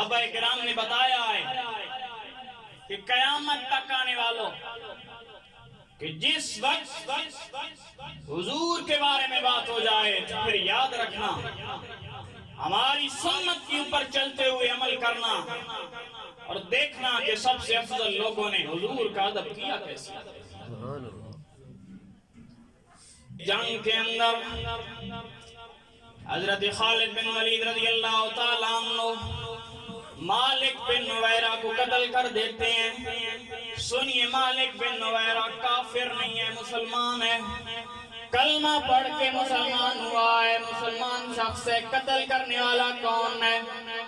صحابہ کرام نے بتایا ہے کہ قیامت تک آنے والوں کہ جس وقت حضور کے بارے میں بات ہو جائے تو پھر یاد رکھنا ہماری سنت کے اوپر چلتے ہوئے عمل کرنا اور دیکھنا کہ سب سے افضل لوگوں نے حضور کا ادب کیا کیسے. جنگ کے اندر حضرت خالد بن ولید رضی اللہ تعالیٰ عنہ مالک بن نویرہ کو قتل کر دیتے ہیں. سنیے مالک بن نویرہ کافر نہیں ہے، مسلمان ہے، کلمہ پڑھ کے مسلمان ہوا ہے. مسلمان شخص سے قتل کرنے والا کون ہے؟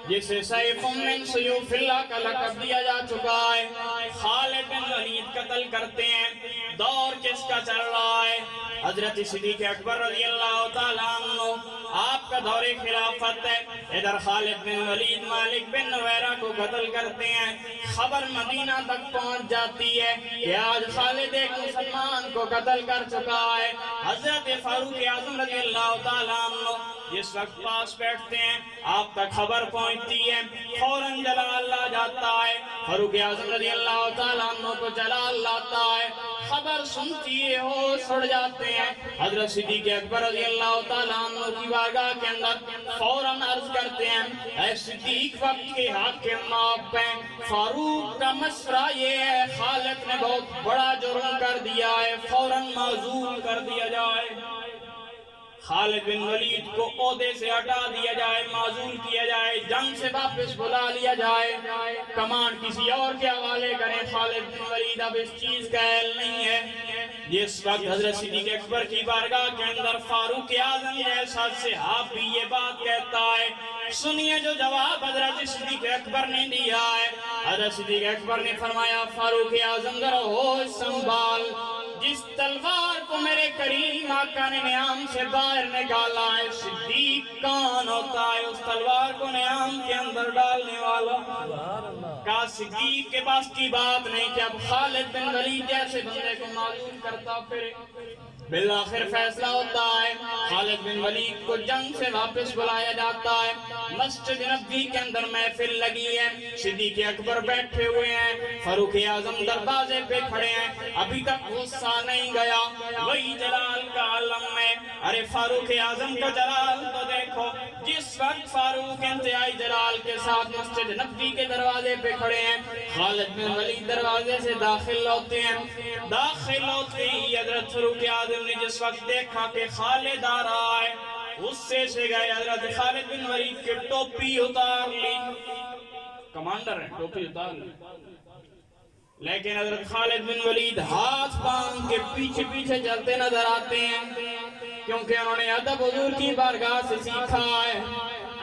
جسے سیف من سیوف اللہ کا لقب دیا جا چکا ہے. خالد بن ولید قتل کرتے ہیں. دور کس کا چل رہا ہے؟ حضرت صدیق اکبر رضی اللہ تعالیٰ عنہ، آپ کا دور خلافت ہے. ادھر خالد بن ولید مالک بن نویرہ کو قتل کرتے ہیں. خبر مدینہ تک پہنچ جاتی ہے کہ آج خالد ایک مسلمان کو قتل کر چکا ہے. حضرت فاروق اعظم رضی اللہ تعالیٰ عنہ جس وقت پاس بیٹھتے ہیں آپ تک خبر پہنچتی ہے، فوراً جلال آ جاتا ہے. فاروق اعظم رضی اللہ تعالیٰ عنہ کو جلال لاتا ہے. خبر سنتی ہے ہوش اڑ جاتے ہیں. حضرت صدیق اکبر رضی اللہ تعالیٰ عنہ کی بارگاہ کے اندر فوراً عرض کرتے ہیں، اے صدیق وقت کے حاکم آپ ہیں، فاروق کا مشورہ یہ ہے خالد نے بہت بڑا جرم کر دیا ہے، فوراً معزول کر دیا جائے. خالد بن ولید کو عہدے سے ہٹا دیا جائے، معزول کیا جائے، جنگ سے واپس بلا لیا جائے، کمان کسی اور کے حوالے کریں. خالد بن ولید اب اس چیز کا اہل نہیں ہے. جس وقت حضرت صدیق اکبر کی بارگاہ کے اندر فاروق اعظم جیسا صحابی یہ بات کہتا ہے، سنیے جو جواب حضرت صدیق اکبر نے دیا ہے. حضرت صدیق اکبر نے فرمایا، فاروق اعظم ذرا ہوش سنبھال، جس تلوار کو میرے کریم آقا نے نیام سے باہر نکالا ہے، صدیق کون ہوتا ہے اس تلوار کو نیام کے اندر ڈالنے والا؟ کہا صدیق کے پاس کی بات نہیں کہ اب خالد بن ولید جیسے بندے کو معزول کرتا پھر. بالآخر فیصلہ ہوتا ہے، خالد بن ولید کو جنگ سے واپس بلایا جاتا ہے. مسجد نبوی کے اندر محفل لگی ہے، صدیق اکبر بیٹھے ہوئے ہیں، فاروق اعظم دروازے پہ کھڑے ہیں. ابھی تک غصہ نہیں گیا، وہی جلال کا عالم میں. ارے فاروق اعظم کو جلال تو دیکھو. جس وقت فاروق انتہائی جلال کے ساتھ مسجد نبوی کے دروازے پہ کھڑے ہیں، خالد بن ولید دروازے سے داخل ہوتے ہیں. داخل ہوتے ہی حضرت فاروق اعظم نے جس وقت دیکھا کہ خالد آ رہا ہے، غصے سے گئے، حضرت خالد بن ولید کی ٹوپی اتار لی. کمانڈر ہیں، ٹوپی اتار لی. لیکن حضرت خالد بن ولید ہاتھ باندھ کے پیچھے پیچھے چلتے نظر آتے ہیں، کیونکہ انہوں نے ادب حضور کی بارگاہ سے سیکھا ہے.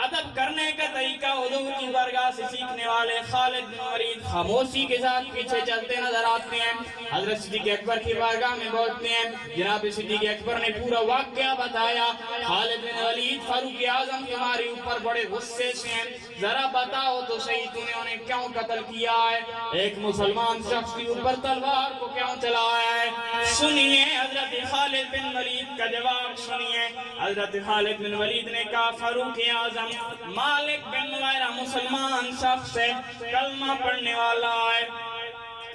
ادب کرنے کا طریقہ حضور کی بارگاہ سے سیکھنے والے خالد بن ولید خاموشی کے ساتھ پیچھے چلتے نظر آتے ہیں. حضرت صدیق اکبر کی بارگاہ میں پہنچتے ہیں. جناب صدیق اکبر نے پورا واقعہ بتایا. خالد بن ولید، فاروق اعظم تمہارے اوپر بڑے غصے سے ہیں، ذرا بتاؤ تو صحیح تمہیں انہیں کیوں قتل کیا ہے؟ ایک مسلمان شخص کے اوپر تلوار کو کیوں چلایا ہے؟ سنیے حضرت خالد بن ولید کا جواب سنیے. حضرت خالد بن ولید نے کہا، فاروق اعظم، مالک بن نویرہ مسلمان شخص ہے، کلمہ پڑھنے والا ہے،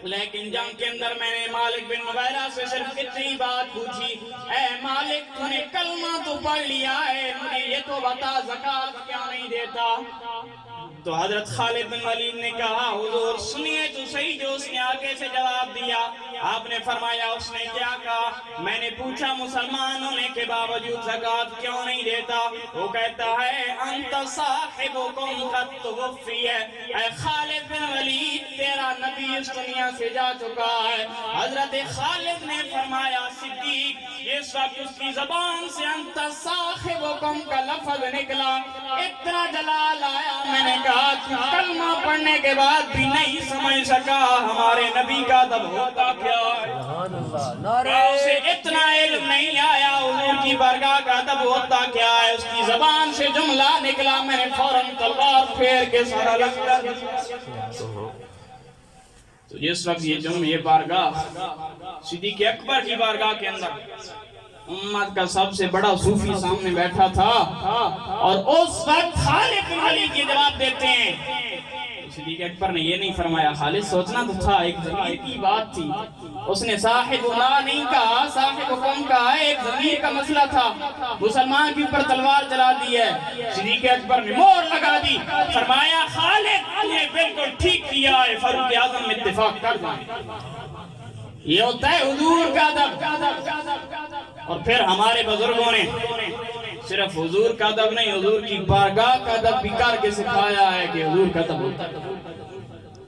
لیکن جنگ کے اندر میں نے مالک بن نویرہ سے صرف اتنی بات پوچھی، اے مالک تو نے کلمہ تو پڑھ لیا ہے، مجھے یہ تو بتا زکوٰۃ کیوں نہیں دیتا؟ تو حضرت خالد بن ولید نے کہا، حضور سنیے تو صحیح جو اس نے آگے سے جواب دیا. آپ نے فرمایا اس نے کیا کہا؟ میں نے پوچھا مسلمان ہونے کے باوجود زکوٰۃ کیوں نہیں دیتا؟ وہ کہتا ہے، انت صاحبکم قد توفی ہے، اے خالد بن ولید تیرا نبی اس دنیا سے جا چکا ہے. حضرت خالد نے فرمایا، صدیق اس وقت اس کی زبان سے انت صاحبکم کا لفظ نکلا، اتنا جلال آیا، میں نے کہا کلمہ پڑھنے کے بعد بھی نہیں سمجھ سکا ہمارے نبی کا ادب ہوتا کیا ہے. اسے اتنا علم نہیں آیا حضور کی بارگاہ کا ادب ہوتا کیا ہے. اس کی زبان سے جملہ نکلا، میں نے فوراً تلوار پھیر کے سارا لگ کر. تو جس وقت یہ بارگاہ صدیق اکبر کی بارگاہ کے اندر امت کا سب سے بڑا صوفی سامنے بیٹھا تھا اور اس وقت خالد بن ولید یہ جواب دیتے ہیں. صدیق اکبر نے یہ نہیں فرمایا، خالد سوچنا تو تھا، ایک ضمیر کی بات تھی. اس نے صاحب اللہ نہیں کہا، صاحب حکم کہا، ایک ضمیر کا مسئلہ تھا. مسلمان کے اوپر تلوار چلا دی ہے. صدیق اکبر نے مہر لگا دی، فرمایا خالد یہ بالکل ٹھیک کیا ہے، فاروق اعظم میں اتفاق کر دیں. یہ ہوتا ہے حضور کا ادب. اور پھر ہمارے بزرگوں نے صرف حضور کا ادب نہیں، حضور کی بارگاہ کا ادب بھی کر کے سکھایا ہے کہ حضور کا ادب ہوتا ہے.